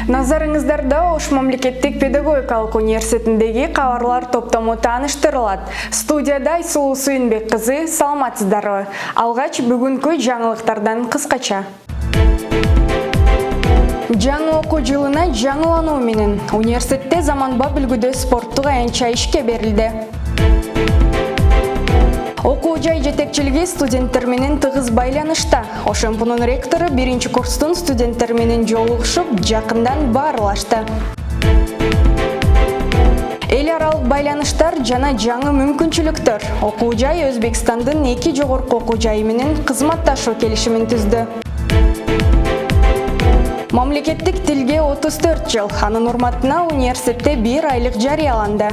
Назарыңыздарда Ош мамлекеттик педагогикалык университетиндеги кабарлар топтому тааныштырылат. Студияда Айсулуу Сүйүнбек кызы, саламатсыздарбы? Алгач бүгүнкү жаңылыктардан кыскача. Жаңы окуу жылына жаңылануу менен университетте заманбап үлгүдө спорттук аянтча ишке берилди. Окуу жай жетекчилиги студенттер менен тыгыз байланышта. Ошемпунун ректору биринчи курстун студенттер менен жолугушуп, жакындан баарлашты. Эл аралык байланыштар жана жаңы мүмкүнчүлүктөр. Окуу жай Өзбекстандын 2 жогорку окуу жайы менен кызматташуу келишимин түздү. Мамлекеттик тилге 34 жыл. Анын урматына университетте 1 айлык жарыяланды.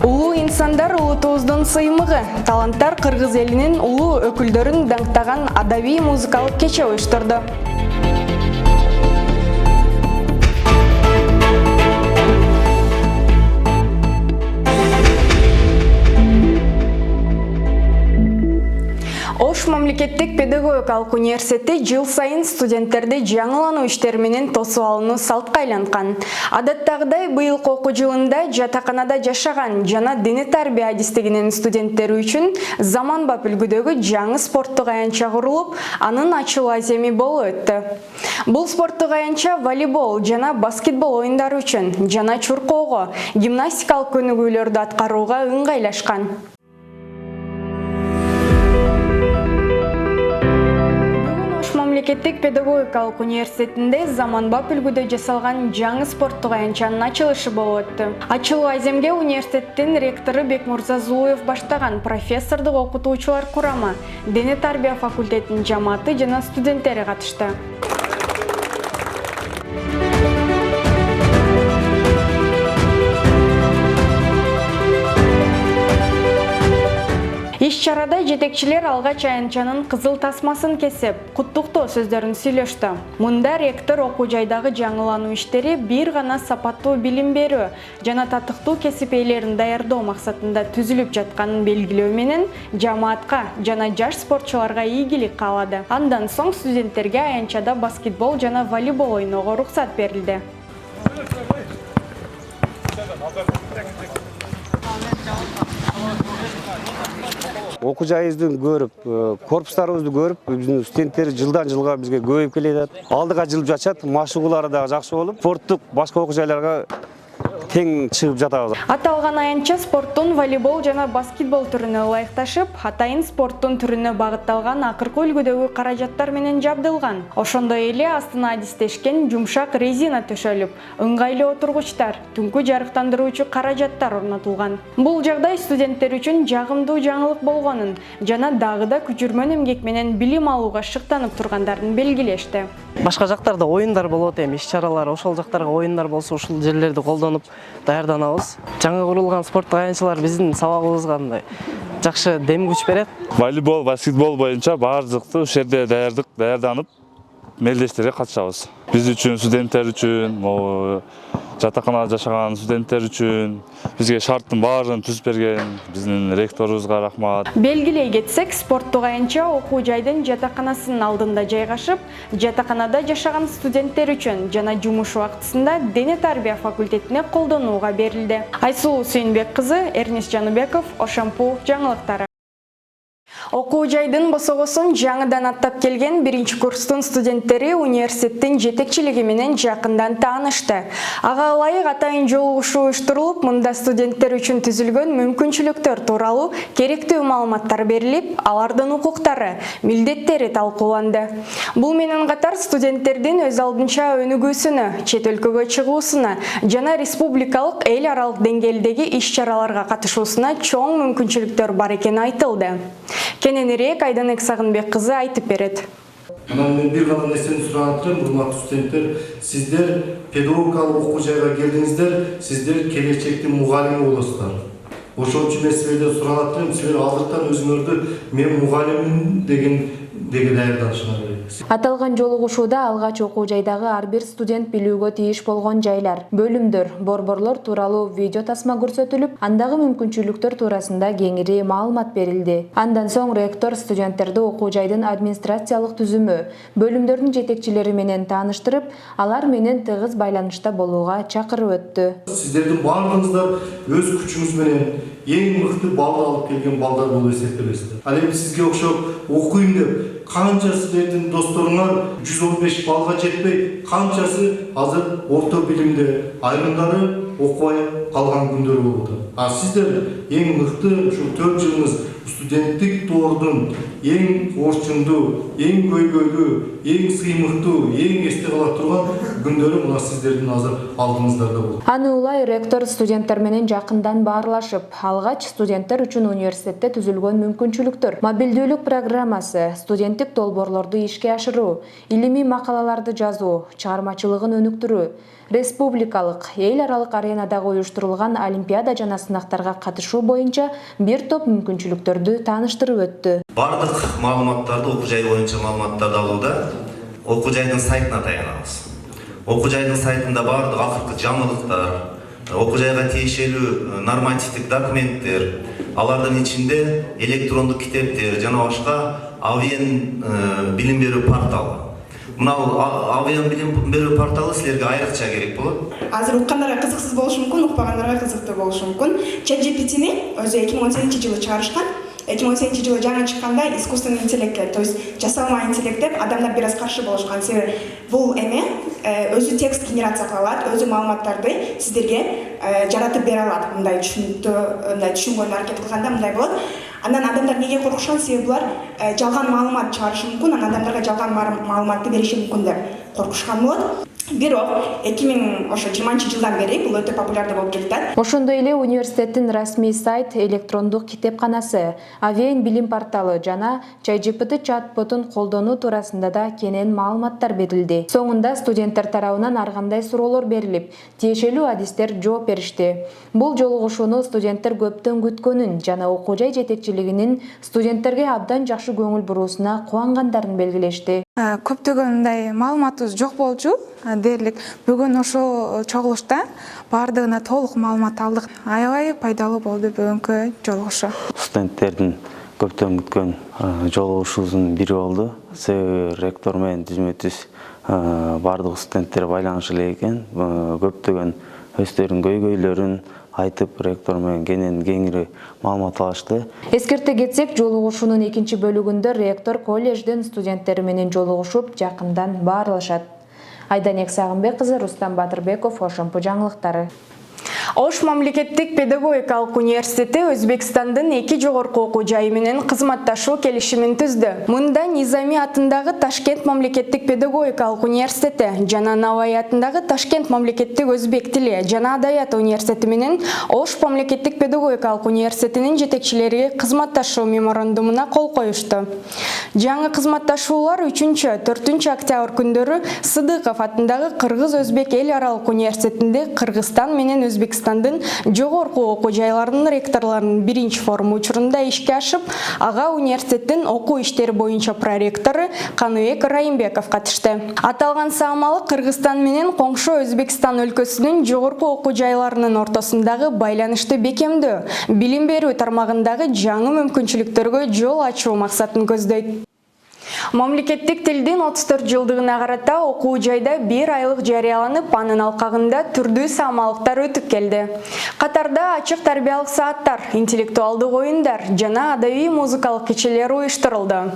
Улуу инсандар улутубуздун сыймыгы. Таланттар кыргыз элинин улуу өкүлдөрүн даңктаган адабий музыкалык кече уюштурду. Ош мамлекеттик педагогикалык университети жыл сайын студенттерди жаңылануу иштери менен тосуп алууну салтка айланткан. Адаттагыдай быйылкы окуу жылында жатаканада жашаган жана дене тарбия адистигинин студенттери үчүн заманбап үлгүдөгү жаңы спорттук аянтча курулуп, анын ачылуу аземи болуп өттү. Бул спорттук аянтча волейбол жана баскетбол оюндары үчүн жана чуркоого, гимнастикалык көнүгүүлөрдү аткарууга ыңгайлашкан. Мамлекеттик педагогикалык университетинде заманбап үлгүдө жасалган жаңы спорттук аянтчанын ачылышы болуп өттү. Ачылуу аземге университеттин ректору Бекмурза Зулуев баштаган профессордук окутуучулар курамы, дене тарбия факультетинин жамааты жана студенттери катышты. Иш-чарада жетекчилер алгач аянтчанын кызыл тасмасын кесип, куттуктоо сөздөрүн сүйлөштү. Мында ректор окуу жайдагы жаңылануу иштери бир гана сапаттуу билим берүү жана татыктуу кесип ээлерин даярдоо максатында түзүлүп жатканын белгилөө менен жамаатка жана жаш спортчуларга ийгилик каалады. Андан соң студенттерге аянтчада баскетбол жана волейбол ойноого уруксат берилди. Окуу жайыбызды көрүп, корпустарыбызды көрүп, биздин студенттер жылдан жылга бизге көбөйүп келет. Алдыга жылып жатышат, машыгуулары да жакшы болуп, спорттук башка окуу жайларга тең чыгып жатабыз. Аталган аянтча спорттун волейбол жана баскетбол түрүнө ылайыкташып, атайын спорттун түрүнө багытталган акыркы үлгүдөгү каражаттар менен жабдылган. Ошондой эле астына адистешкен жумшак резина төшөлүп, ыңгайлуу отургучтар, түнкү жарыктандыруучу каражаттар орнотулган. Бул жагдай студенттер үчүн жагымдуу жаңылык болгонун жана дагы да күчүрмөн эмгек менен билим алууга шыктанып тургандарын белгилешти. Башка жактарда оюндар болот, иш-чаралар, ошол жактарга оюндар болсо, ушул жерлерди колдонуп даярданабыз. Жаңы курулган спорттук аянтчалар биздин сабагыбызга мындай жакшы дем күч берет. Волейбол, баскетбол боюнча баардыгы ушул жерде даярданып, мелдештерге катышабыз. Биз үчүн, студенттер үчүн, жатаканада жашаган студенттер үчүн бизге шарттын баарын түзүп берген биздин ректорубузга рахмат. Белгилей кетсек, спорттук аянтча окуу жайдын жатаканасынын алдында жайгашып, жатаканада жашаган студенттер үчүн жана жумуш убактысында дене тарбия факультетине колдонууга берилди. Айсулуу Сүйүнбек кызы, Эрнис Жаныбеков, Ошампу жаңылыктары. Окуу жайдын босогосун жаңыдан аттап келген биринчи курстун студенттери университеттин жетекчилиги менен жакындан таанышты. Ага ылайык атайын жолугушуу уюштурулуп, мында студенттер үчүн түзүлгөн мүмкүнчүлүктөр тууралуу керектүү маалыматтар берилип, алардын укуктары, милдеттери талкууланды. Бул менен катар студенттердин өз алдынча өнүгүүсүнө, чет өлкөгө чыгуусуна жана республикалык эл аралык деңгээлдеги иш-чараларга катышуусуна чоң мүмкүнчүлүктөр бар экени айтылды. Кененирээк Айданек Сагынбек кызы айтып берет. Мен бир гана нерсени сурап атам, урматтуу студенттер, сиздер педагогикалык окуу жайга келдиңиздер, сиздер келечектин мугалими болосуздар. Ошол үчүн мен силерден сурап атам, силер алдыртан өзүңөрдү мен мугалиммин деген даярданышыңар керек. Аталган жолугушууда алгач окуу жайдагы ар бир студент билүүгө тийиш болгон жайлар, бөлүмдөр, борборлор тууралуу видео тасма көрсөтүлүп, андагы мүмкүнчүлүктөр туурасында кеңири маалымат берилди. Андан соң ректор студенттерди окуу жайдын администрациялык түзүмү, бөлүмдөрдүн жетекчилери менен тааныштырып, алар менен тыгыз байланышта болууга чакырып өттү. Сиздердин баардыгыңыздар өз күчүңүз менен эң мыкты балды алып келген балдар болуп эсептелесиздер. Ал эми сизге окшоп окуйм деп канча силердин досторуңар 115 балга жетпей, канчасы азыр орто билимде, айрымдары окубай калган күндөр болуп атат. А сиздер эң мыкты ушу 4 жылыңыз студенттик тоордун эң орчундуу, эң көйгөйлүү, эң сыймыктуу, эң эсте кала турган күндөрү мына сиздердин азыр алдыңыздарда болот. Аны улай ректор студенттер менен жакындан баарлашып, алгач студенттер үчүн университетте түзүлгөн мүмкүнчүлүктөр, мобилдүүлүк программасы, студенттик долбоорлорду ишке ашыруу, илимий макалаларды жазуу, чыгармачылыгын өнүктүрүү, республикалык, эл аралык аренадагы уюштурулган олимпиада жана сынактарга катышуу боюнча бир топ мүмкүнчүлүктөрдү тааныштырып өттү. Бардык маалыматтарды окуу жай боюнча маалыматтарды алууда окуу жайдын сайтына таянабыз. Окуу жайдын сайтында бардык акыркы жаңылыктар, окуу жайга тиешелүү нормативдик документтер, алардын ичинде электрондук китептер жана башка Авен билим берүү порталы. Мына Авен билим берүү порталы силерге айрыкча керек болот. Азыр уккандарга кызыксыз болушу мүмкүн, укпагандарга кызыктуу болушу мүмкүн. ChatGPT'ни өзү 2018-жылы чыгарышкан. 2018-жылы жаңы чыкканда искусственный интеллектке, то есть жасалма интеллект деп адамдар бир аз каршы болушкан. Себеби бул эме өзү текст генерация кыла алат, өзү маалыматтарды сиздерге жаратып бере алат. Мындай түшүнүктүү, мындай түшүнгөнгө аракет кылганда мындай болот. Андан адамдар неге коркушкан? Себеби булар жалган маалымат чыгарышы мүмкүн, анан адамдарга жалган маалыматты бериши мүмкүн деп коркушкан болот. Бирок 2020-жылдан бери бул өтө популярдуу болуп келатат. Ошондой эле университеттин расмий сайт, электрондук китепканасы, Авен билим порталы жана ChatGPT чат-ботун колдонуу туурасында да кенен маалыматтар берилди. Соңунда студенттер тарабынан ар кандай суроолор берилип, тиешелүү адистер жооп беришти. Бул жолугушууну студенттер көптөн күткөнүн жана окуу жай жетекчилигинин студенттерге абдан жакшы көңүл буруусуна кубангандарын белгилешти. Көптөгөн мындай маалыматыбыз жок болчу дээрлик. Бүгүн ошол чогулушта бардыгына толук маалымат алдык. Аябай пайдалуу болду бүгүнкү жолугушуу. Студенттердин көптөн күткөн жолугушуусунун бири болду. Себеби ректор менен түзмө-түз бардык студенттер байланыша элек экен. Көптөгөн өздөрүнүн көйгөйлөрүн айтып, ректор менен кеңири маалымат алышты. Эскерте кетсек, жолугушуунун экинчи бөлүгүндө ректор коллеждин студенттери менен жолугушуп, жакындан баарлашат. Айданек Сагынбек кызы, Рустам Батырбеков, Ошомпу жаңылыктары. Ош мамлекеттик педагогикалык университети Өзбекстандын 2 жогорку окуу жайы менен кызматташуу келишимин түздү. Мында Низами атындагы Ташкент мамлекеттик педагогикалык университети жана Навай атындагы Ташкент мамлекеттик өзбек тили жана адабият университети менен Ош мамлекеттик педагогикалык университетинин жетекчилери кызматташуу меморандумуна кол коюшту. Жаңы кызматташуулар 3-4 октябрь күндөрү Сыдыков атындагы Кыргыз-Өзбек эл аралык университетинде Кыргызстан менен Өзбекстандын жогорку окуу жайларынын ректорлорунун биринчи форуму учурунда ишке ашып, ага университеттин окуу иштери боюнча проректору Каныбек Райымбеков катышты. Аталган саамалык Кыргызстан менен коңшу Өзбекстан өлкөсүнүн жогорку окуу жайларынын ортосундагы байланышты бекемдөө, билим берүү тармагындагы жаңы мүмкүнчүлүктөргө жол ачуу максатын көздөйт. Мамлекеттик тилдин 34 жылдыгына карата окуу жайда 1 айлык жарыяланып, анын алкагында түрдүү саамалыктар өтүп келди. Катарда ачык тарбиялык сааттар, интеллектуалдык оюндар жана адабий музыкалык кечелер уюштурулду.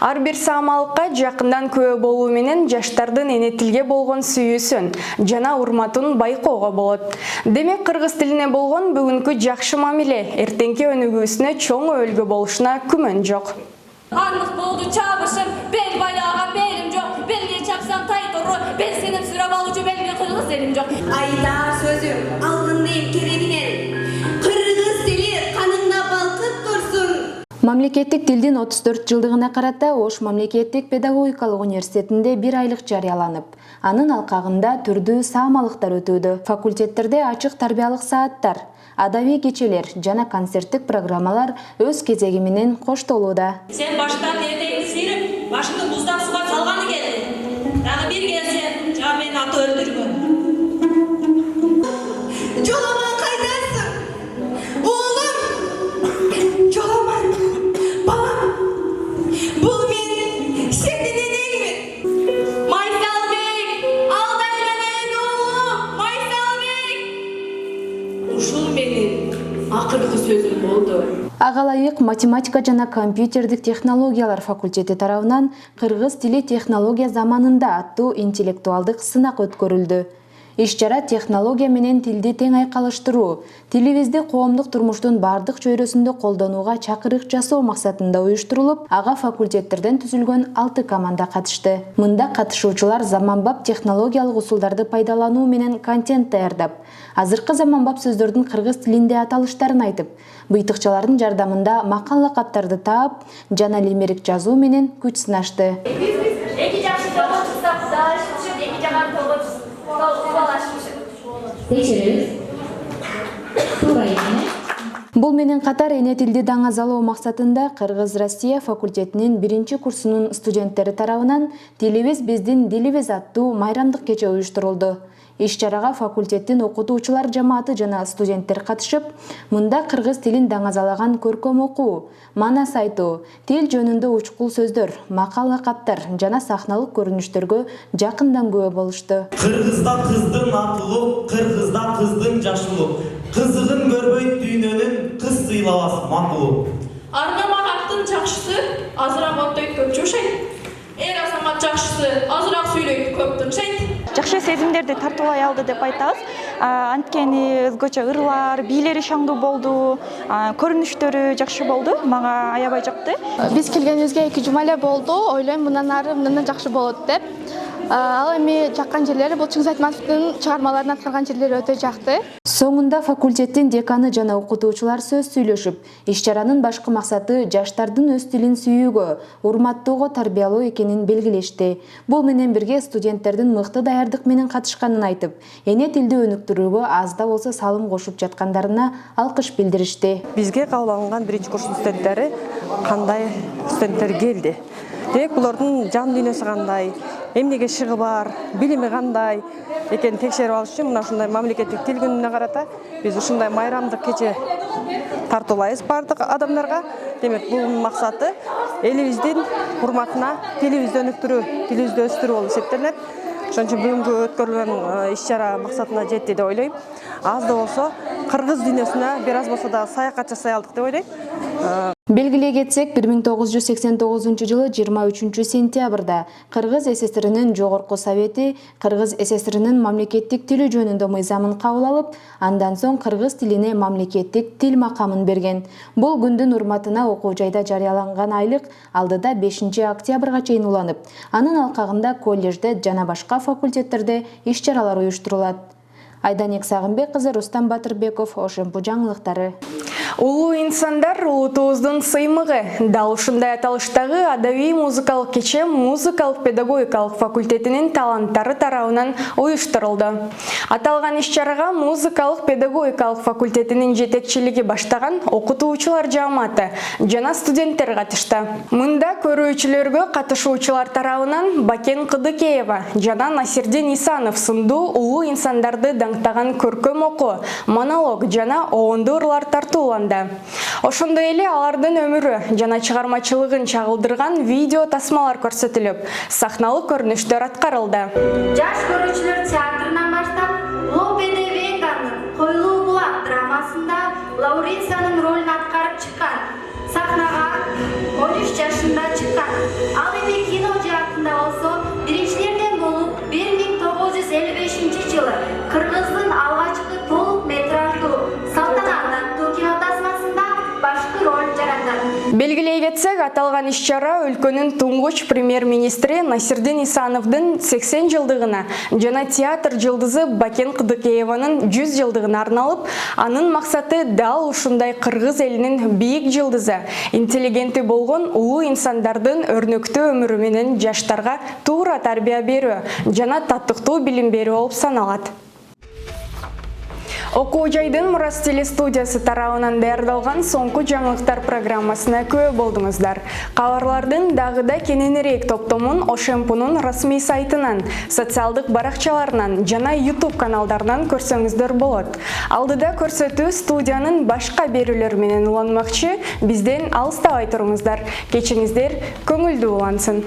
Ар бир саамалыкка жакындан күбө болуу менен жаштардын эне тилге болгон сүйүүсүн жана урматын байкоого болот. Демек, кыргыз тилине болгон бүгүнкү жакшы мамиле эртеңки өнүгүүсүнө чоң өбөлгө болушуна күмөн жок. Anlık boldu çabışım, bel bayağı belim yok. Belge çapsam taytoru, ben senin sıra balıcı belge kırgız derim yok. Ayda sözüm, algındayım kerebinen. Kırgız dili kanında balkıp dursun. Мамлекеттик тилдин 34 жылдыгына карата Ош мамлекеттик педагогикалык университетинде 1 айлык жарыяланып, анын алкагында түрдүү саамалыктар өтүүдө. Факультеттерде ачык тарбиялык сааттар, адабий кечелер жана концерттик программалар өз кезеги менен коштолууда. Sen baştan neredeydi seyrim? башымды мұздан суға салғаны келді. Тағы бір келсе, жаңа мені аты өлтірген. Жоламан қайдасың? Оğlum! Жоламан! Балам! Бұл мен сенің енеңмін. Майсалбек! Алдайламайын оğlum! Майсалбек! Ушул менің ақырғы сөзім болды. Агалайык математика жана компьютердик технологиялар факультети тарабынан кыргыз тили технология заманында аттуу интеллектуалдык сынак өткөрүлдү. Иш-чара технология менен тилди тең айкалыштыруу, тилибизди коомдук турмуштун бардык чөйрөсүндө колдонууга чакырык жасоо максатында уюштурулуп, ага факультеттерден түзүлгөн 6 команда катышты. Мында катышуучулар заманбап технологиялык усулдарды пайдалануу менен контент даярдап, азыркы заманбап сөздөрдүн кыргыз тилинде аталыштарын айтып, быйтыкчалардын жардамында макал каптарды таап, жана лимерик жазуу менен күч сынашты. Эки жакшы жолго чыксак, даашып, эки жаган Бул менен катар эне тилди даңазалоо максатында Кыргыз-Россия факультетинин 1-курсунун студенттери тарабынан «Тилибиз биздин дилибиз» аттуу майрамдык кече уюштурулду. Иш-чарага факультеттин окутуучулар жамааты жана студенттер катышып, мында кыргыз тилин даңазалаган көркөм окуу, манас айтуу, тил жөнүндө учкул сөздөр, макал лакаптар жана сахналык көрүнүштөргө жакындан күбө болушту. Кыргызда кыздын атылып, кыргызда кыздын жашылып, кызыгын көрбөйт дүйнөнүн кыз сыйлабас макулуп. Арнамак аттын жакшысы азыраак оттойт, көп жошойт. Эр азамат жакшысы азыраак сүйлөйт, көп тынчайт. Жакшы сезимдерди тартуулай алды деп айтабыз. Анткени өзгөчө ырлар, бийлери шаңдуу болду, көрүнүштөрү жакшы болду. Мага аябай жакты. Биз келгенибизге 2 жума эле болду. Ойлойм мындан ары мындан жакшы болот деп. Ал эми жаккан жерлери бул Чыңгыз Айтматовдун чыгармаларын аткарган жерлери өтө жакты. Соңунда факультеттин деканы жана окутуучулар сөз сүйлөшүп, иш-чаранын башкы максаты жаштардын өз тилин сүйүүгө, урматтоого тарбиялоо экенин белгилешти. Бул менен бирге студенттердин мыкты даярдык менен катышканын айтып, эне тилди өнүктүрүүгө аз да болсо салым кошуп жаткандарына алкыш билдиришти. Бизге кабыл алынган 1-курс студенттери кандай студенттер келди? Демек булардын жан дүйнөсү кандай, эмнеге шыгы бар, билими кандай экенин текшерип алыш үчүн мына ушундай мамлекеттик тил күнүнө карата биз ушундай майрамдык кече тартуулайбыз бардык адамдарга. Демек бул максаты элибиздин урматына тилибизди өнүктүрүү, тилибизди өстүрүү болуп эсептелет. Ошон үчүн бүгүнкү өткөрүлгөн иш-чара максатына жетти деп ойлойм. Аз да болсо кыргыз дүйнөсүнө бир аз болсо да саякат жасай алдык деп ойлойм. Белгилей кетсек, 1989 жылы 23 сентябрда Кыргыз СССРинин Жогорку Совети Кыргыз СССРинин мамлекеттик тили жөнүндө мыйзамын кабыл алып, андан соң кыргыз тилине мамлекеттик тил макамын берген. Бул күндүн урматына окуу жайда жарыяланган айлык алдыда 5 октябрга чейин уланып, анын алкагында коллежде жана башка факультеттерде иш-чаралар уюштурулат. Айданек Сагынбек кызы, Рустам Батырбеков, ошемпу жаңылыктары. Улуу инсандар улутубуздун сыймыгы. Дал ушундай аталыштагы адабий музыкалык кече музыкалык педагогикалык факультетинин таланттары тарабынан уюштурулду. Аталган иш-чарага музыкалык педагогикалык факультетинин жетекчилиги баштаган окутуучулар жамааты жана студенттер катышты. Мында көрүүчүлөргө катышуучулар тарабынан Бакен Кыдыкеева жана Насирдин Исанов сындуу улуу инсандарды даңктаган көркөм окуу, монолог жана оонду ырлар тартууланды. Ошондой эле алардын өмүрү жана чыгармачылыгын чагылдырган видео тасмалар көрсөтүлүп, сахналык көрүнүштөр аткарылды. Жаш көрүүчүлөр театрынан баштап, Лопе де Веганын Койлуу булак драмасында Лауренциянын ролун аткарып чыккан. Сахнага 13 жашында чыккан. Ал эми кино жаатында болсо, биринчилерден болуп 1955 жылы Кыргыздын алгачкы толук метраждуу Салтанат аттуу кино тасмасында башкы роль жараткан. Белгилей кетсек, аталган иш-чара өлкөнүн туңгуч премьер-министри Насирдин Исановдун 80 жылдыгына жана театр жылдызы Бакен Кыдыкееванын 100 жылдыгына арналып, анын максаты дал ушундай кыргыз элинин бийик жылдызы, интеллигенти болгон улуу инсандардын өрнөктүү өмүрү менен жаштарга туура тарбия берүү жана таттыктуу билим берүү болуп саналат. Окуу жайдын Мурас телестудиясы тарабынан даярдалган соңку жаңылыктар программасына күбө болдуңуздар. Кабарлардын дагыда кененирээк топтомун Ошемпунун расмий сайтынан, социалдык баракчаларынан жана YouTube каналдарынан көрсөңүздөр болот. Алдыда көрсөтүү студиянын башка берүүлөр менен уланмакчы, бизден алыстабай туруңуздар. Кечиңиздер көңүлдүү улансын.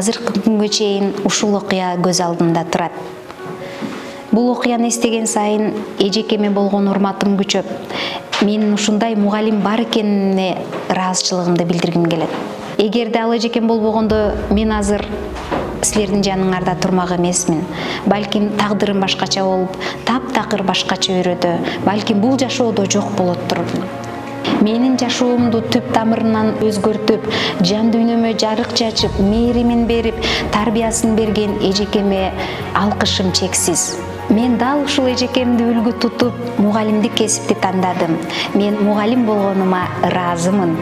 азыркы күнгө чейин ушул окуя көз алдымда турат. Бул окуяны эстеген сайын эжекеме болгон урматым күчөп, Менин ушундай мугалим бар экенине ыраазычылыгымды билдиргим келет. Эгерде ал эжекем болбогондо мен азыр силердин жаныңарда турмак эмесмин. Балким тагдырым башкача болуп, таптакыр башкача өрөдө, балким бул жашоодо жок болот турмун. Менин жашоомду түп тамырынан өзгөртүп, жан дүйнөмө жарык чачып, мээримин берип, тарбиясын берген эжекеме алкышым чексиз. Мен дал ушул эжекемди үлгү тутуп, мугалимдик кесипти тандадым. Мен мугалим болгонума ыраазымын.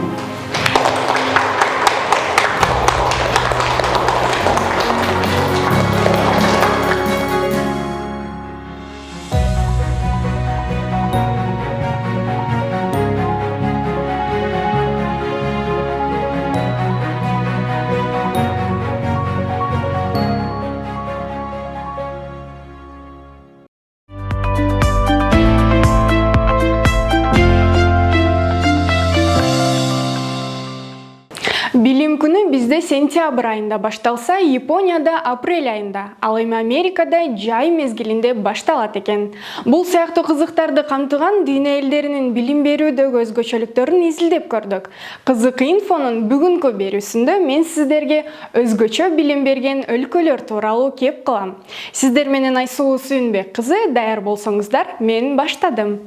Билим күнү бизде сентябрь айында башталса, Японияда апрель айында, ал эми Америкада жай мезгилинде башталат экен. Бул сыяктуу кызыктарды камтыган дүйнө элдеринин билим берүүдөгү өзгөчөлүктөрүн изилдеп көрдүк. Кызык инфонун бүгүнкү берүүсүндө мен сиздерге өзгөчө билим берген өлкөлөр тууралуу кеп кылам. Сиздер менен Айсулуу Сүйүнбек кызы даяр болсоңуздар, мен баштадым.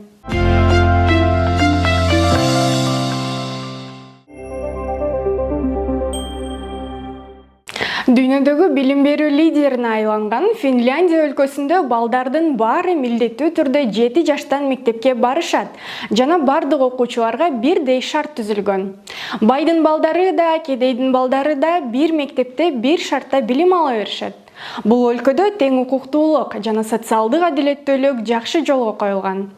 Дүйнөдөгү билим берүү лидерине айланган Финляндия өлкөсүндө балдардын баары милдеттүү түрдө 7 жаштан мектепке барышат. Жана бардык окуучуларга бирдей шарт түзүлгөн. Байдын балдары да, кедейдин балдары да бир мектепте бир шартта билим ала беришет. Бул өлкөдө тең укуктуулук жана социалдык адилеттүүлүк жакшы жолго коюлган.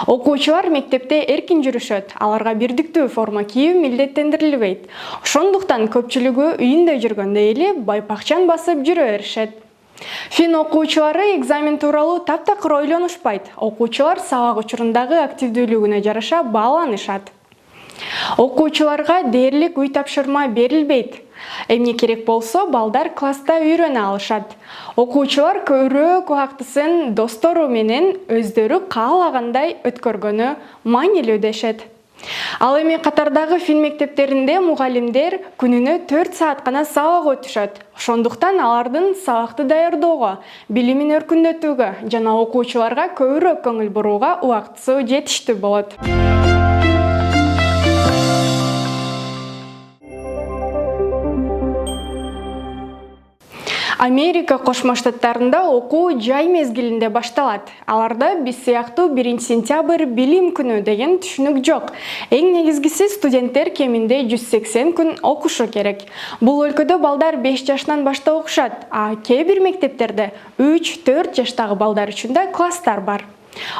Окуучулар мектепте эркин жүрүшөт, аларга бирдиктүү форма кийүү милдеттендирилбейт. Ошондуктан көпчүлүгү үйүндө жүргөндө эле байпакчан басып жүрө беришет. Фин окуучулары экзамен тууралуу таптакыр ойлонушпайт. Окуучулар сабак учурундагы активдүүлүгүнө жараша бааланышат. Окуучуларга дээрлик үй тапшырма берилбейт. Эмне керек болсо, балдар класста үйрөнө алышат. Окуучулар көбүрөөк убактысын достору менен өздөрү каалагандай өткөргөнү маанилүү дешет. Ал эми катардагы фин мектептеринде мугалимдер күнүнө 4 саат гана сабак өтүшөт. Ошондуктан алардын сабакты даярдоого, билимин өркүндөтүүгө жана окуучуларга көбүрөөк көңүл бурууга убактысы жетиштүү болот. Америка Кошмо Штаттарында окуу жай мезгилинде башталат. Аларда биз сыяктуу 1 сентябрь билим күнү деген түшүнүк жок. Эң негизгиси студенттер кеминде 180 күн окушу керек. Бул өлкөдө балдар 5 жаштан баштап окушат, а кээ бир мектептерде 3-4 жаштагы балдар үчүн да класстар бар.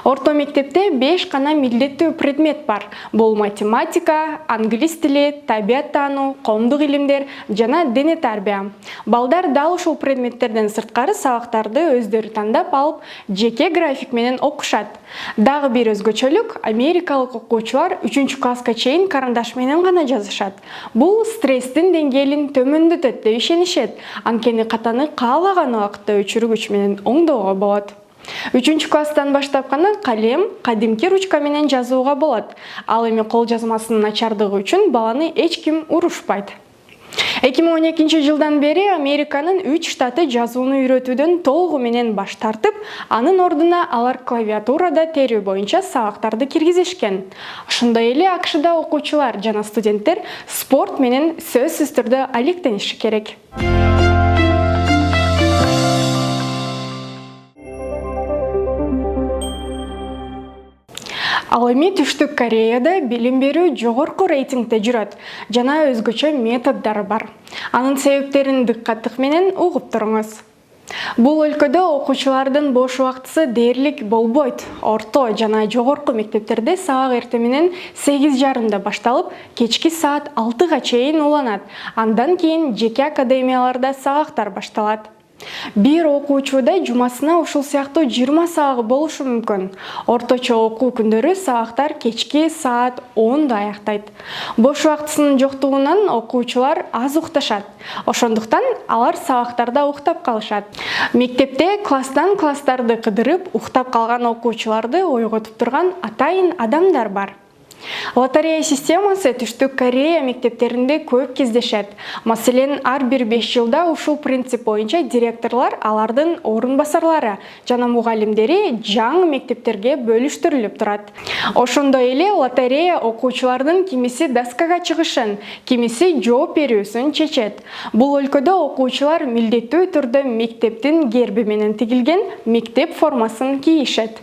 Орто мектепте 5 гана милдеттүү предмет бар. Бул математика, англис тили, табиат таануу, коомдук илимдер жана дене тарбия. Балдар дал ушул предметтерден сырткары сабактарды өздөрү тандап алып, жеке график менен окушат. Дагы бир өзгөчөлүк, америкалык окуучулар 3-класска чейин карандаш менен гана жазышат. Бул стресстин деңгээлин төмөндөтөт деп ишенишет. Анткени катаны каалаган убакытта өчүргүч менен оңдоого болот. 3-класстан баштап гана калем, кадимки ручка менен жазууга болот. Ал эми кол жазмасынын начардыгы үчүн баланы эч ким урушпайт. 2012 жылдан бери Американын 3 штаты жазууну үйрөтүүдөн толугу менен баш тартып, анын ордуна алар клавиатурада терүү боюнча сабактарды киргизишкен. Ошондой эле АКШда окуучулар жана студенттер спорт менен сөзсүз түрдө алектениши керек. Ал эми Түштүк Кореяда билим берүү жогорку рейтингде жүрөт жана өзгөчө методдор бар. Анын себептерин дыккаттык менен угуп туруңуз. Бул өлкөдө окуучулардын бош убактысы дээрлик болбойт. Орто жана жогорку мектептерде сабак эртең менен 8:30 башталып, кечки саат 6-га чейин уланат. Андан кийин жеке академияларда сабактар башталат. Бир окуучуда жумасына ушул сыяктуу 20 сабагы болушу мүмкүн. Орточо окуу күндөрү сабактар кечки саат 10-да аяктайт. Бош убактысынын жоктугунан окуучулар аз укташат. Ошондуктан алар сабактарда уктап калышат. Мектепте класстарды кыдырып, уктап калган окуучуларды ойготуп турган атайын адамдар бар. Лотерея системасы Түштүк Корея мектептеринде көп кездешет. Маселен, ар бир 5 жылда ушул принцип боюнча директорлар, алардын орун басарлары жана мугалимдери жаңы мектептерге бөлүштүрүлүп турат. Ошондой эле лотерея окуучулардын кимиси доскага чыгышын, кимиси жооп берүүсүн чечет. Бул өлкөдө окуучулар милдеттүү түрдө мектептин герби менен тигилген мектеп формасын кийишет.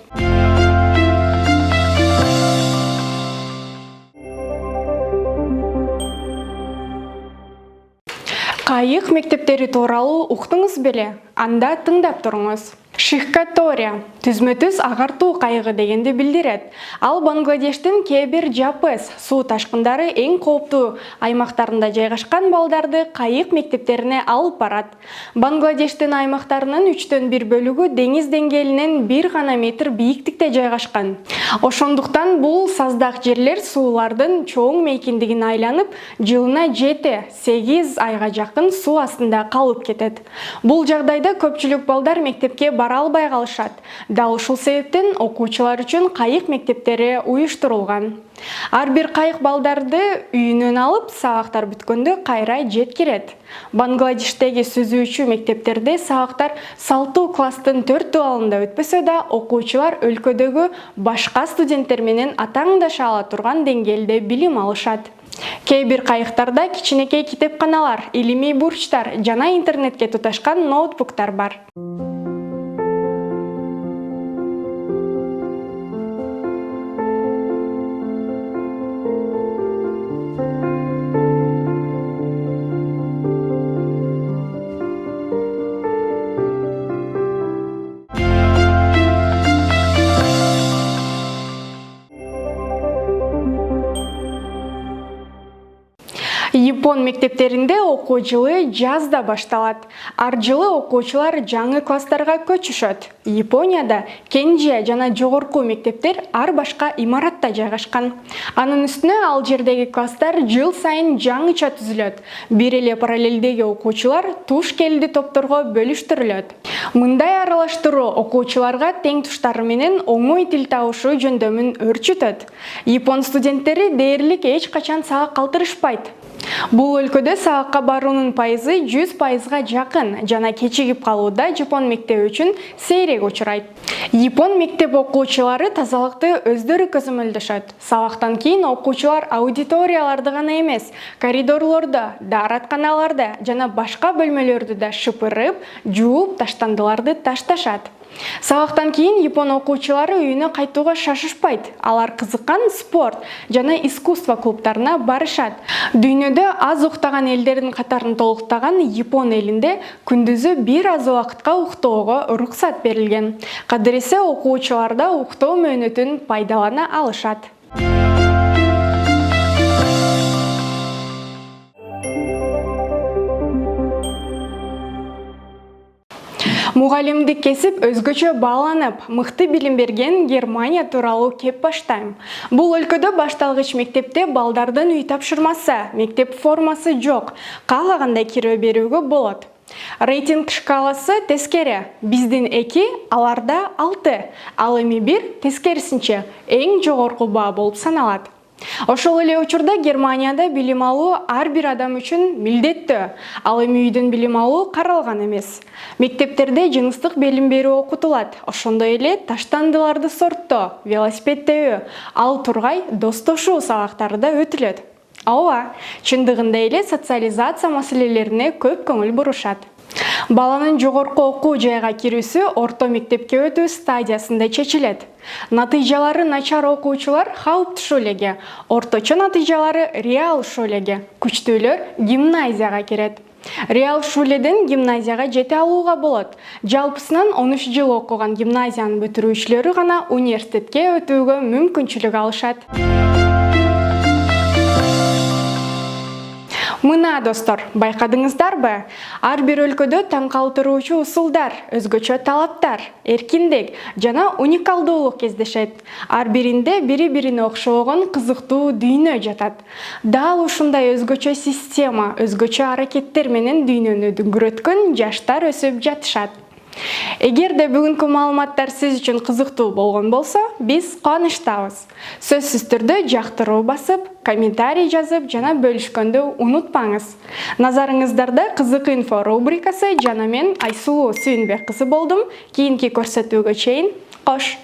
Кайык мектептери тууралуу уктуңуз беле? Анда тыңдап туруңуз. Шихкатория түзмө-түз агартуу кайыгы дегенди билдирет. Ал Бангладештин кээ бир жапыс суу ташкындары эң кооптуу аймактарында жайгашкан балдарды кайык мектептерине алып барат. Бангладештин аймактарынын 3/1 бөлүгү деңиз деңгээлинен 1 гана метр бийиктикте жайгашкан. Ошондуктан бул саздак жерлер суулардын чоң мейкиндигин айланып, жылына 7-8 айга жакын суу астында калып кетет. Бул жагдайда көпчүлүк балдар мектепке бара албай калышат. Дал ушул себептен окуучулар үчүн кайык мектептери уюштурулган. Ар бир кайык балдарды үйүнөн алып, сабактар бүткөндө кайра жеткирет. Бангладештеги сүзүүчү мектептерде сабактар салтуу класстын 4 дуалында өтпөсө да, окуучулар өлкөдөгү башка студенттер менен атаңдаша ала турган деңгээлде билим алышат. Кээ бир кайыктарда кичинекей китепканалар, илимий бурчтар жана интернетке туташкан ноутбуктар бар. Япон мектептеринде окуу жылы жазда башталат. Ар жылы окуучулар жаңы класстарга көчүшөт. Японияда кенже жана жогорку мектептер ар башка имаратта жайгашкан. Анын үстүнө ал жердеги класстар жыл сайын жаңыча түзүлөт. Бир эле параллелдеги окуучулар туш келди топторго бөлүштүрүлөт. Мындай аралаштыруу окуучуларга тең туштары менен оңой тил табышуу жөндөмүн өрчүтөт. Япон студенттери дээрлик эч качан сабак калтырышпайт. Бул өлкөдө сабакка баруунун пайызы 100%га жакын жана кечигип калууда Жапон мектеби үчүн сейрек учурайт. Япон мектеп окуучулары тазалыкты өздөрү көзөмөлдөшөт. Сабактан кийин окуучулар аудиторияларды гана эмес, коридорлордо, дааратканаларда жана башка бөлмөлөрдү да шыпырып, жууп таштандыларды ташташат. Сабактан кийин япон окуучулары үйүнө кайтууга шашышпайт. Алар кызыккан спорт жана искусство клубтарына барышат. Дүйнөдө аз уктаган элдердин катарын толуктаган Япон элинде күндүзү бир аз убакытка уктоого уруксат берилген. Кадыресе окуучуларда уктоо мөөнөтүн пайдалана алышат. Мугалимдик кесип өзгөчө бааланып, мыкты билим берген Германия тууралуу кеп баштайм. Бул өлкөдө башталгыч мектепте балдардын үй тапшырмасы, мектеп формасы жок, каалагандай кирөө берүүгө болот. Рейтинг шкаласы тескери. Биздин 2, аларда 6, ал эми 1 тескерисинче эң жогорку баа болуп саналат. Ошол эле учурда Германияда билим алуу ар бир адам үчүн милдеттүү. Ал эми үйдөн билим алуу каралган эмес. Мектептерде жыныстык билим берүү окутулат. Ошондой эле таштандыларды сорттоо, велосипед тебүү, ал тургай достошуу сабактары да өтүлөт. Ооба, чындыгында эле социализация маселелерине көп көңүл бурушат. Баланын жогорку окуу жайга кирүүсү орто мектепке өтүү стадиясында чечилет. Натыйжалары начар окуучулар хауптуу шөлеге, орточо натыйжалары реал шөлеге, күчтүүлөр гимназияга кирет. Реал шуледен гимназияга жете алууга болот. Жалпысынан 13 жыл окуган гимназиянын бүтүрүүчүлөрү гана университетке өтүүгө мүмкүнчүлүк алышат. Мына достор, байкадыңыздарбы? Ар бир өлкөдө таң калтыруучу усулдар, өзгөчө талаптар, эркиндик жана уникалдуулук кездешет. Ар биринде бири-бирине окшогон кызыктуу дүйнө жатат. Дал ушундай өзгөчө система, өзгөчө аракеттер менен дүйнөнү дүңгүрөткөн жаштар өсүп жатышат. Эгер де бүгүнкү маалыматтар сиз үчүн кызыктуу болгон болсо, биз кубанычтабыз. Сөзсүз түрдө жактыруу басып, комментарий жазып жана бөлүшкөндү унутпаңыз. Назарыңыздарда кызык инфо рубрикасы жана мен Айсулуу Сүйүнбек кызы болдум. Кийинки көрсөтүүгө чейин кош.